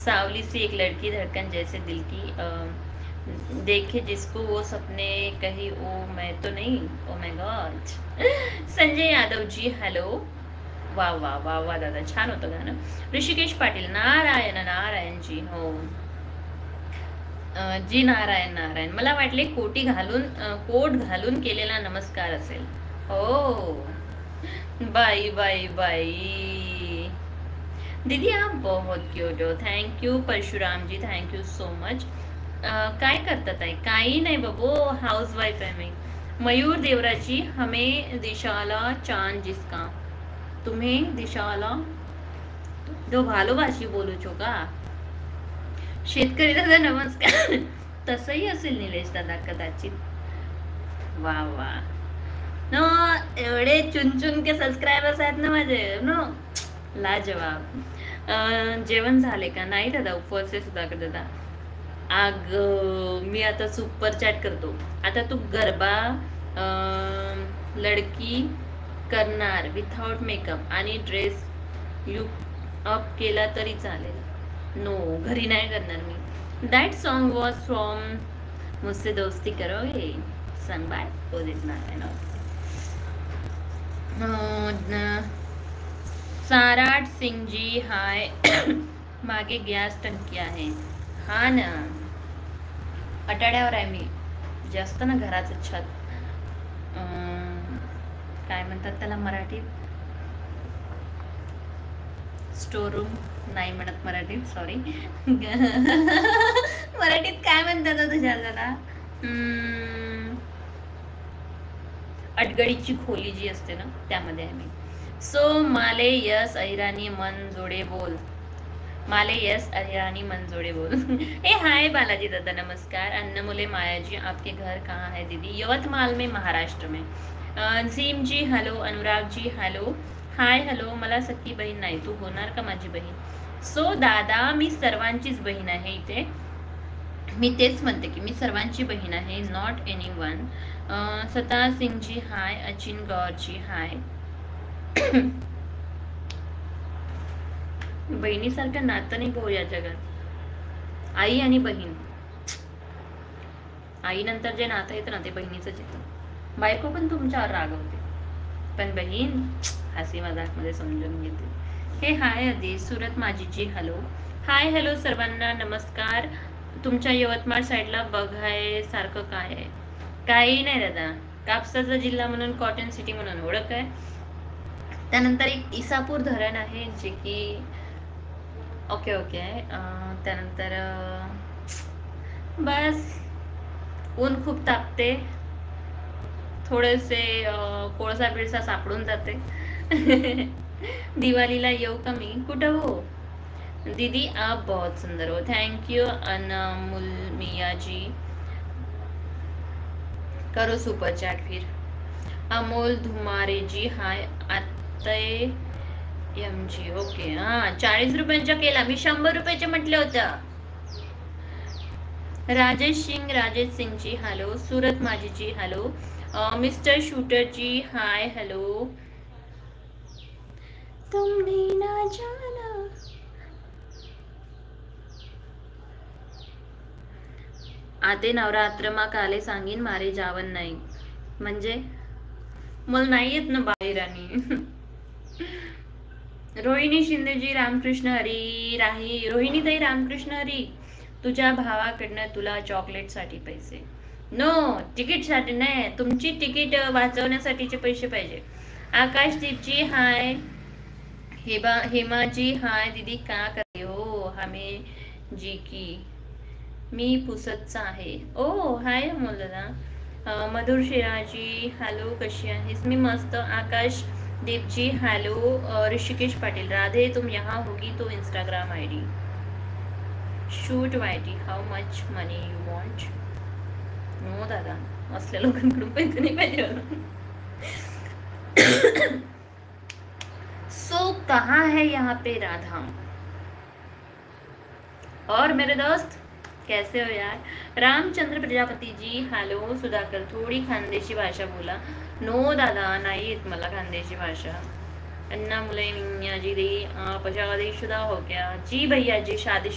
सावली सी एक लड़की धड़कन जैसे दिल की देखे जिसको वो सपने कही ओ मैं तो नहीं, oh my god. Sanjay Yadav ji hello. वा वा वा वा दादा, छान होतं गाणं. ऋषिकेश पाटील, नारायण नारायण जी. हो जी, नारायण नारायण. मला वाटले कोट घालून केलेला नमस्कार असेल. हो बाई बाई बाई. दीदी आप बहुत क्यूट हो. Thank you Parshuram ji, thank you so much. काय करतात आहे? काही नाही बाबू, हाउस वाइफ आहे मी. मयूर देवराजी, हमें दिशाला चांद जिसका. तुम्हें दिशाला जो भालोबाशी बोलू छो का? शेतकरी दादा नमस्कार. तसंही असेल निलेश दादा कदाचित. वा वा नो, एवढे चुन के सबस्क्रायबर्स आहेत ना माझे. नो लाजवाब. जेवण झाले का? नाही दादा, उपवास आहे सुधाकर दादा. आग मी आता सुपर चॅट करतो. आता तू गरबा लडकी करणार विथआउट मेकअप आणि ड्रेस लुक अप केला तरी चालेल. नो, घरी नाही करणार मी. दॅट सॉन्ग वॉज फ्रॉम मुझसे दोस्ती करोगे, संग बाय उदित नारायण. साराट सिंग जी हाय. मागे गॅस टंकी आहे. हा ना, अटाड्यावर आहे मी. जास्त ना घराचं छत, काय म्हणतात त्याला मराठीत, स्टोर रूम नाही म्हणत मराठीत, सॉरी. मराठीत काय म्हणतात तुझ्या दादा? अडगडीची खोली जी असते ना, त्यामध्ये आहे मी. सो माले यस अहिराणी मन जोडे बोल. माले यस अहिराणी मन जोडे बोल. ए हाय बालाजी दादा नमस्कार. अन्नमुले माया जी, आपके घर कहाँ है दीदी? यवतमाल में, महाराष्ट्र में. झीम जी hello. Anurag ji hello. Hi hello. मला सख्खी बहीण नाही, तू होणार का माझी बहीण? सो दादा, मी सर्वांचीच बहीण आहे इथे. मी तेच म्हणते की मी सर्वांची बहीण आहे, नॉट एनी वन. सता सिंग जी हाय. अचिन गौर जी हाय. बहिणीसारखं नातं नाही भाऊ या जगात. आई आणि बहीण, आई नंतर जे नातं येतं ना ते बहिणीचंच येतं. बायको पण तुमच्यावर रागवते, पण बहीण हसी मजाक मध्ये समजून घेते. हे हाय आधी. सुरत माझी जी हॅलो. हाय हॅलो सर्वांना नमस्कार. तुमच्या यवतमाळ साईडला बघाय सारखं काय आहे? काही नाही दादा, कापसाचा जिल्हा म्हणून, कॉटन सिटी म्हणून ओळख आहे. त्यानंतर एक इसापूर धरण आहे जे की ओके ओके. त्यानंतर बस ऊन खूप तापते, थोडेसे कोळसा बिळसा सापडून जाते. दिवाळीला येऊ का मी? कुठं हो दीदी? आप बहुत सुंदर हो. थैंक यू अनमुल मिया जी. करो सुपर चैट फिर. अमोल धुमारे जी हाय. आतय एम जी ओके. हा 40 रुपयांचा केला मी, 100 रुपयाचे म्हटले होत्या. राजेश सिंग जी हॅलो. सूरत माझी जी हॅलो. मिस्टर शूटर जी हाय हॅलो. तुमने ना जाना. आते नवरात्रमा काले सांगीन मारे जावन नाही. म्हणजे मला नाही येत ना बाहेरानी. रोहिणी शिंदेजी रामकृष्ण हरी. रोहिणी ताई रामकृष्ण हरी. तुझ्या भावाकडनं तुला चॉकलेट साठी पैसे. नो, तिकीट साठी नाही, तुमची तिकीट वाचवण्यासाठीचे पैसे पाहिजे. आकाशदीपजी हाय. हेमाजी हाय. दीदी का करे हो हमें जी की मी पुसतचा आहे. ओ हाय अमोल दादा. मधुर शिराजी हॅलो, कशी आहेस? मी मस्त. आकाश दीपजी हॅलो. ऋषिकेश पाटील, राधे तुम यहाँ होगी तो Instagram ID. Shoot YT, how much money you want? No दादा, असल्या लोकांकडून पैसे नाही पाहिजे. सो कहाँ है यहाँ पे राधा? और मेरे दोस्त कैसे हो यार? रामचंद्र प्रजापति जी हॅलो. सुधाकर, थोडी खानदेशी भाषा बोला. नो दादा, नाही येत मला खानदेशी भाषा. अन्ना मुले मियाँ जी दी आप शादीशुदा हो क्या? जी भैया जी शादी